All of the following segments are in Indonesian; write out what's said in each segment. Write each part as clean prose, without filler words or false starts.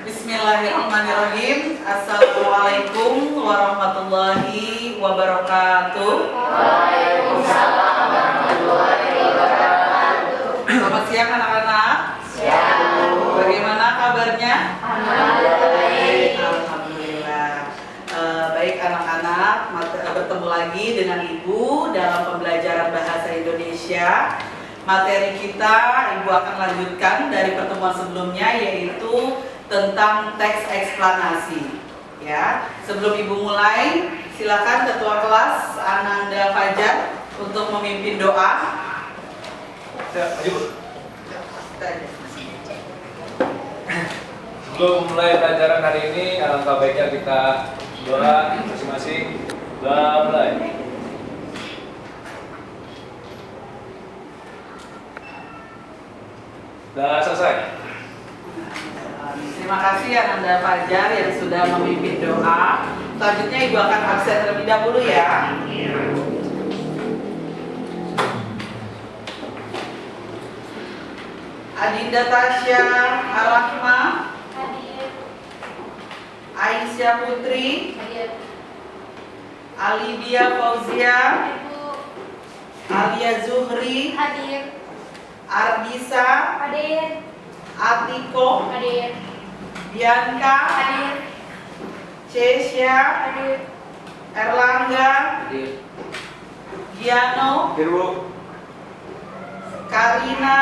Bismillahirrahmanirrahim. Assalamualaikum warahmatullahi wabarakatuh. Waalaikumsalam warahmatullahi wabarakatuh. Selamat siang anak-anak. Siang. Bagaimana kabarnya? Baik. Alhamdulillah. Baik anak-anak, bertemu lagi dengan Ibu dalam pembelajaran bahasa Indonesia. Materi kita Ibu akan lanjutkan dari pertemuan sebelumnya, yaitu tentang teks eksplanasi. Ya, sebelum Ibu mulai, silakan Ketua Kelas Ananda Fajar untuk memimpin doa. Sebelum mulai pelajaran hari ini, alangkah baiknya kita doa masing-masing. Doa mulai. Sudah selesai. Terima kasih Ananda Fajar yang sudah memimpin doa. Selanjutnya Ibu akan absen terlebih dahulu ya. Adinda Tasya Arahma, Aisyah Putri, Alidia Fauzia, Alia Zuhri, Ardisa, Atiko, Bianca, Cesya, Erlangga, Giano, Karina,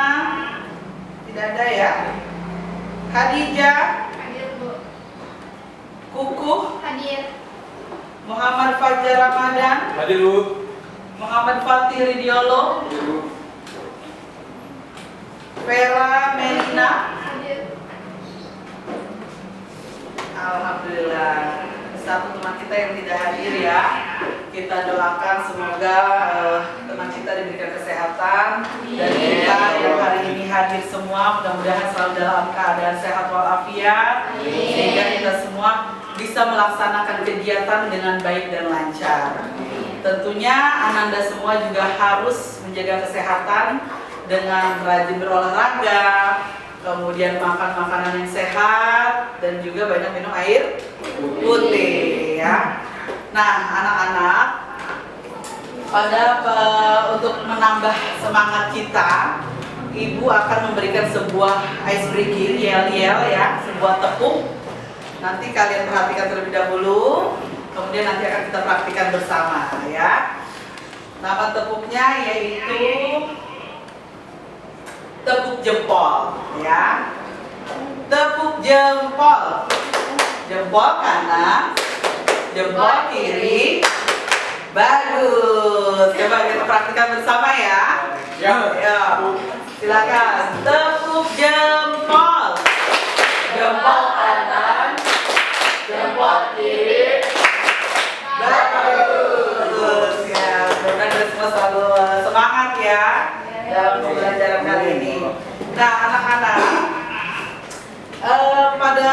tidak ada ya, Khadijah, Kukuh, Muhammad Fajar Ramadan, Hadir, Bu. Muhammad Fatih Ridiolo, Vera Melina. Alhamdulillah, satu teman kita yang tidak hadir ya. Kita doakan semoga teman kita diberikan kesehatan, dan kita yang hari ini hadir semua mudah-mudahan selalu dalam keadaan sehat walafiat, sehingga kita semua bisa melaksanakan kegiatan dengan baik dan lancar. Tentunya Ananda semua juga harus menjaga kesehatan dengan rajin berolahraga, kemudian makan makanan yang sehat, dan juga banyak minum air putih ya. Nah anak-anak, untuk menambah semangat kita, Ibu akan memberikan sebuah ice breaking, yel-yel ya, sebuah tepuk. Nanti kalian perhatikan terlebih dahulu, kemudian nanti akan kita praktikkan bersama ya. Nama tepuknya yaitu tepuk jempol ya. Tepuk jempol. Jempol kanan, jempol kiri. Bagus. Coba kita praktikkan bersama ya. Ya. Silakan. Tepuk jempol. Jempol kanan, jempol kiri. Bagus ya. Mudah-mudahan kita semua selalu semangat ya dalam pembelajaran kali ini. Nah anak-anak, pada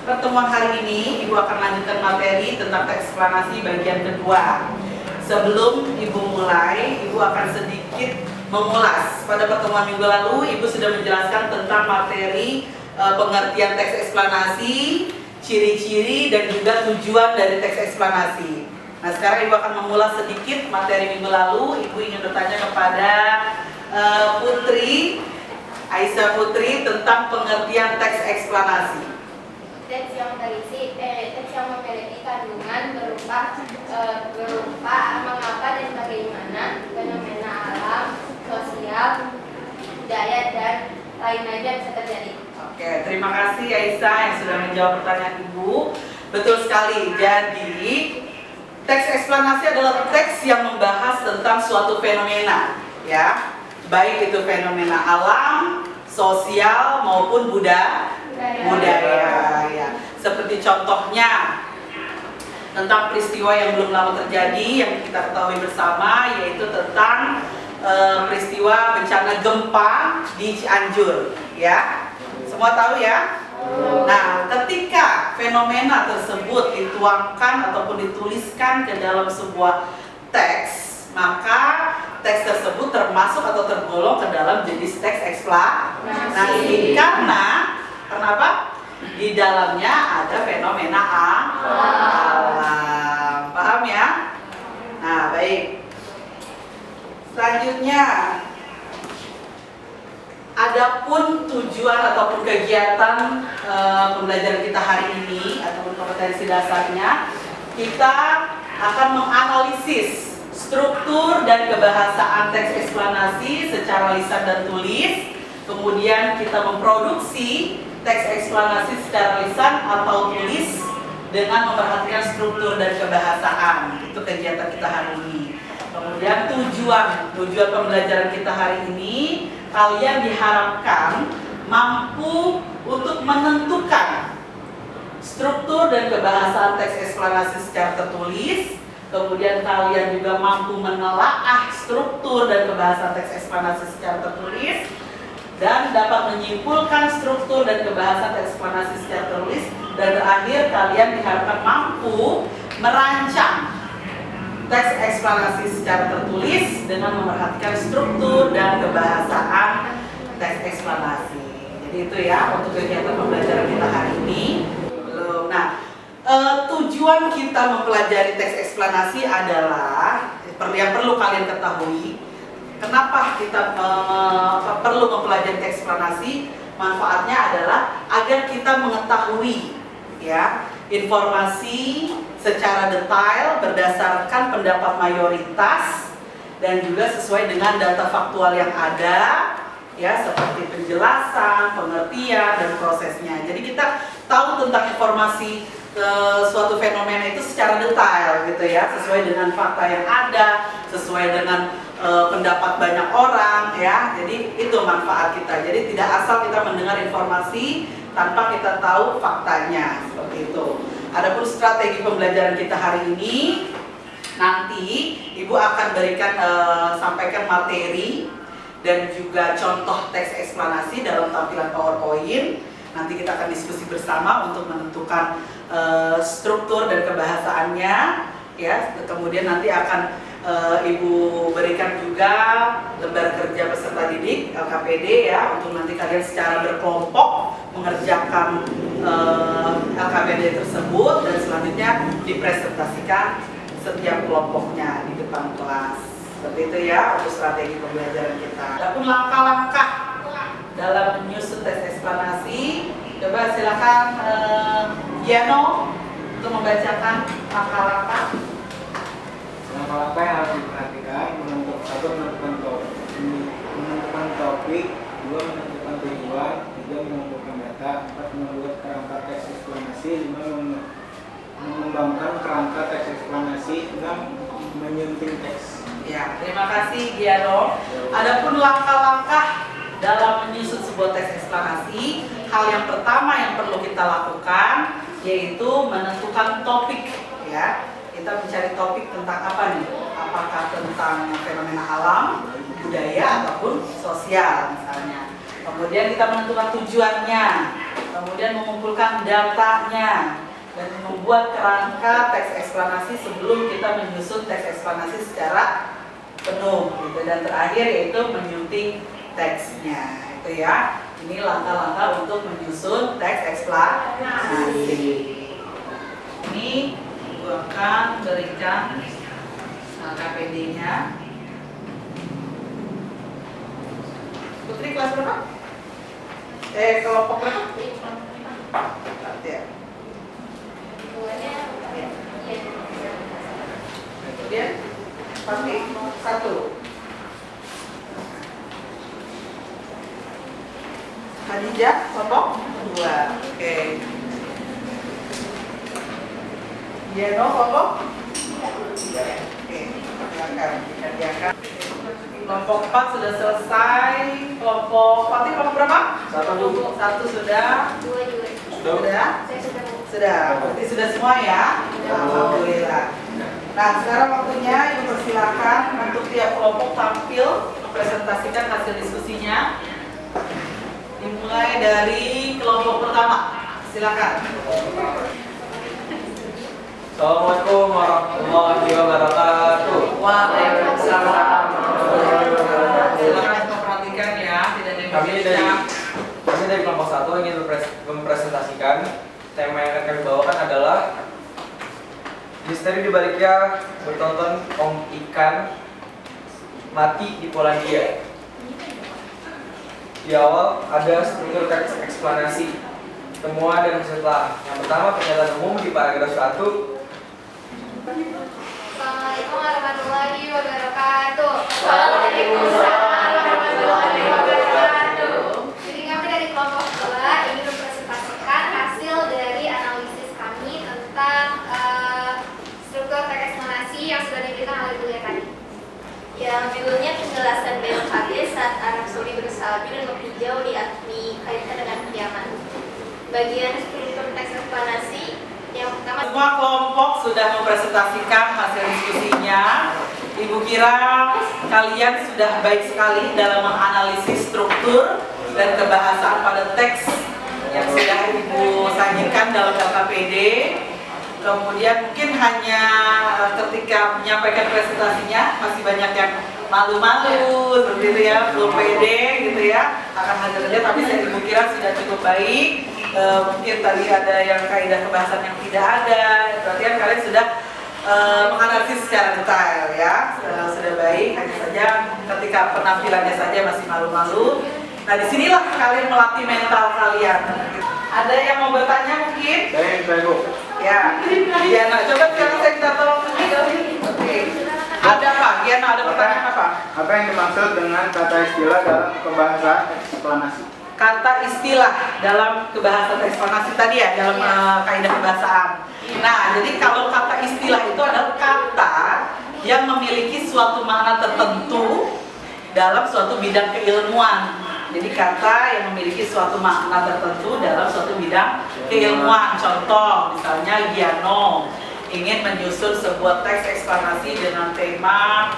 pertemuan hari ini Ibu akan lanjutkan materi tentang teks eksplanasi bagian kedua. Sebelum Ibu mulai, Ibu akan sedikit mengulas. Pada pertemuan minggu lalu Ibu sudah menjelaskan tentang materi pengertian teks eksplanasi, ciri-ciri, dan juga tujuan dari teks eksplanasi. Nah sekarang Ibu akan mengulas sedikit materi minggu lalu. Ibu ingin bertanya kepada Putri, Aisyah Putri, tentang pengertian teks eksplanasi. Teks yang memiliki kandungan berupa mengapa dan bagaimana, fenomena alam, sosial, budaya, dan lain-lain bisa terjadi. Oke, terima kasih Aisyah yang sudah menjawab pertanyaan Ibu. Betul sekali. Jadi teks eksplanasi adalah teks yang membahas tentang suatu fenomena, ya, baik itu fenomena alam, sosial maupun budaya, ya. Seperti contohnya tentang peristiwa yang belum lama terjadi yang kita ketahui bersama, yaitu tentang peristiwa bencana gempa di Cianjur, ya. Semua tahu ya? Nah, ketika fenomena tersebut dituangkan ataupun dituliskan ke dalam sebuah teks, maka teks tersebut termasuk atau tergolong ke dalam jenis teks eksplanasi. Karena apa? di dalamnya ada fenomena alam. Paham ya? Nah, baik. Selanjutnya, adapun tujuan ataupun kegiatan pembelajaran kita hari ini ataupun kompetensi dasarnya, kita akan menganalisis struktur dan kebahasaan teks eksplanasi secara lisan dan tulis. Kemudian kita memproduksi teks eksplanasi secara lisan atau tulis dengan memperhatikan struktur dan kebahasaan. Itu kegiatan kita hari ini. Kemudian tujuan pembelajaran kita hari ini, kalian diharapkan mampu untuk menentukan struktur dan kebahasaan teks eksplanasi secara tertulis. Kemudian kalian juga mampu menelaah struktur dan kebahasaan teks eksplanasi secara tertulis, dan dapat menyimpulkan struktur dan kebahasaan teks eksplanasi secara tertulis. Dan terakhir, kalian diharapkan mampu merancang teks eksplanasi secara tertulis dengan memperhatikan struktur dan kebahasaan teks eksplanasi. Jadi itu ya untuk kegiatan pembelajaran kita hari ini. Belum. Nah, tujuan kita mempelajari teks eksplanasi adalah yang perlu kalian ketahui. Kenapa kita perlu mempelajari teks eksplanasi? Manfaatnya adalah agar kita mengetahui ya informasi secara detail berdasarkan pendapat mayoritas dan juga sesuai dengan data faktual yang ada ya, seperti penjelasan, pengertian, dan prosesnya. Jadi kita tahu tentang informasi suatu fenomena itu secara detail gitu ya, sesuai dengan fakta yang ada, sesuai dengan pendapat banyak orang ya. Jadi itu manfaat kita. Jadi tidak asal kita mendengar informasi tanpa kita tahu faktanya, seperti itu. Adapun strategi pembelajaran kita hari ini, nanti Ibu akan berikan sampaikan materi dan juga contoh teks eksplanasi dalam tampilan PowerPoint. Nanti kita akan diskusi bersama untuk menentukan struktur dan kebahasaannya ya. Kemudian nanti akan Ibu berikan juga lembar kerja peserta didik LKPD ya, untuk nanti kalian secara berkelompok mengerjakan LKPD tersebut, dan selanjutnya dipresentasikan setiap kelompoknya di depan kelas. Seperti itu ya untuk strategi pembelajaran kita. Adapun langkah-langkah dalam menyusun teks eksplanasi, coba silakan Giano untuk membacakan langkah-langkah. Langkah-langkah yang harus diperhatikan: menentukan topik, 2 menentukan tujuan, 3 mengumpulkan data, 4 membuat kerangka teks eksplanasi, 5 mengembangkan kerangka teks eksplanasi, 6 menyunting teks. Ya, terima kasih Giano. Adapun langkah-langkah dalam menyusun sebuah teks eksplanasi, hal yang pertama yang perlu kita lakukan yaitu menentukan topik ya. Kita mencari topik tentang apa nih? Apakah tentang fenomena alam, budaya, ataupun sosial misalnya. Kemudian kita menentukan tujuannya, kemudian mengumpulkan datanya, dan membuat kerangka teks eksplanasi sebelum kita menyusun teks eksplanasi secara penuh gitu. Dan terakhir yaitu menyunting teksnya itu ya. Ini langkah-langkah untuk menyusun teks eksplanasi. Ini akan berikan KPD-nya. Putri kelas berapa? Kelompok berapa? Ya. Kemudian pasti 1. Khadijah kelompok 2. Oke. Giano kelompok? Oke, silakan. Kelompok 4 sudah selesai. Kelompok Fatih kelompok berapa? 1 sudah. 2 juga. Sudah? Saya sudah. Sudah. Berarti sudah semua ya? Alhamdulillah. Nah, sekarang waktunya Ibu persilakan untuk tiap kelompok tampil mempresentasikan hasil diskusinya. Dimulai dari kelompok pertama. Silakan. Assalamualaikum warahmatullahi wabarakatuh. Waalaikumsalam. Silakan memperhatikan ya, tidak ada yang Kami dari kelompok 1 ingin mempresentasikan tema yang akan kami bawakan adalah misteri dibaliknya bertonton om ikan mati di Polandia. Di awal ada struktur teks eksplanasi, temuan dan hasil telah. Yang pertama, pernyataan umum di paragraf 1. Assalamualaikum warahmatullahi wabarakatuh. Waalaikumsalam warahmatullahi wabarakatuh. Jadi kami dari kelompok 2 ingin mempresentasikan hasil dari analisis kami tentang struktur teks eksplanasi yang sudah diberikan oleh Bu Lia tadi. Yang judulnya penjelasan BMKG saat Arab Saudi bersalju dan menghijau dikaitkan dengan kiamat. Bagian struktur teks eksplanasi yang pertama. Semua kelompok sudah mempresentasikan hasil diskusinya. Ibu kira kalian sudah baik sekali dalam menganalisis struktur dan kebahasaan pada teks yang sudah Ibu sajikan dalam LKPD. Kemudian mungkin hanya ketika menyampaikan presentasinya masih banyak yang malu-malu seperti itu ya, belum pede gitu ya akan hasilnya, tapi saya Ibu kira sudah cukup baik. Mungkin tadi ada yang kaidah kebahasan yang tidak ada, berarti kan kalian sudah menganalisis secara detail ya, sudah baik. Hanya saja ketika penampilannya saja masih malu-malu. Nah disinilah kalian melatih mental kalian. Ada yang mau bertanya mungkin? Saya Bu. Ya, Giana, coba sekarang saya minta tolong. Oke. Ada apa? Giana, ada pertanyaan apa? Apa yang dimaksud dengan kata istilah dalam kebahasaan eksplanasi? Kata istilah dalam kebahasaan eksplanasi tadi ya, dalam kaidah kebahasaan. Nah, jadi kalau kata istilah itu adalah kata yang memiliki suatu makna tertentu dalam suatu bidang keilmuan. Jadi kata yang memiliki suatu makna tertentu dalam suatu bidang keilmuan. Contoh, misalnya Giano ingin menyusun sebuah teks eksplanasi dengan tema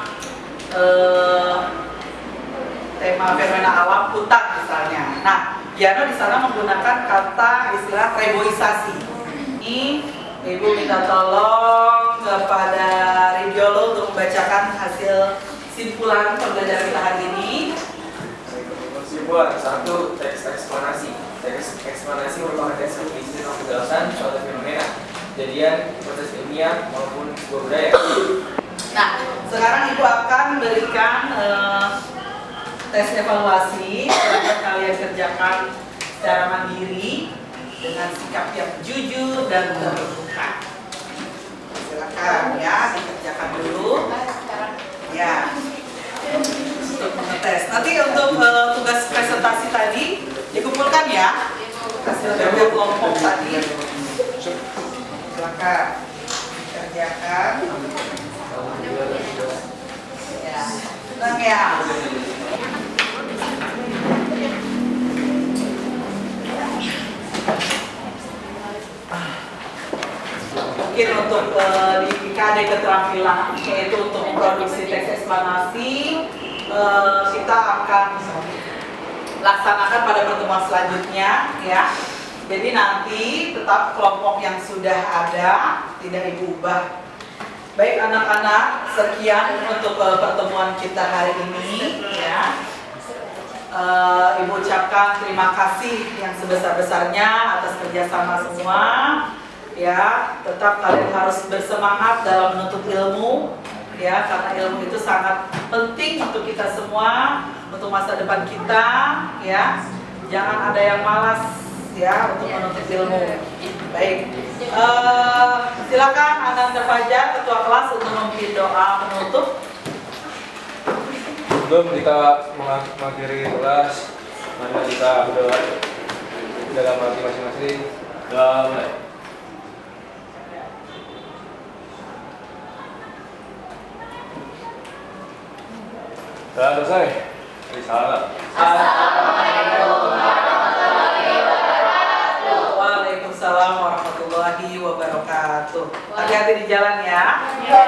fenomena alam hutan misalnya. Nah, Giano di sana menggunakan kata istilah reboisasi. Ini Ibu minta tolong kepada Ridiolo untuk membacakan hasil simpulan pembelajaran kita hari ini. Kesimpulan 1. Teks eksplanasi. Teks eksplanasi merupakan teks yang berisi tentang penjelasan suatu fenomena, kejadian, proses ilmiah maupun sebuah budaya. Nah, sekarang Ibu akan memberikan tes evaluasi yang kalian kerjakan secara mandiri dengan sikap yang jujur dan terbuka. Silakan ya, dikerjakan dulu. Ya. Untuk mengetes. Nanti untuk tugas presentasi tadi dikumpulkan ya hasil kerja kelompok tadi. Silakan kerjakan. Ya, tenang ya. Mungkin untuk di KD keterampilan yaitu untuk produksi teks eksplanasi kita akan laksanakan pada pertemuan selanjutnya ya. Jadi nanti tetap kelompok yang sudah ada tidak Ibu ubah. Baik anak-anak, sekian untuk pertemuan kita hari ini ya. Ibu ucapkan terima kasih yang sebesar-besarnya atas kerjasama semua ya. Tetap kalian harus bersemangat dalam menuntut ilmu ya, karena ilmu itu sangat penting untuk kita semua, untuk masa depan kita ya. Jangan ada yang malas ya untuk menuntut ilmu. Baik, silakan Ananda Fajar, ketua kelas, untuk memimpin doa penutup. Sebelum kita mengakhiri kelas, mari kita berdoa dalam hati masing-masing. Doa mulai. Sudah selesai. Salam. Assalamualaikum warahmatullahi wabarakatuh. Waalaikumsalam warahmatullahi wabarakatuh. Hati-hati di jalan ya. Ya.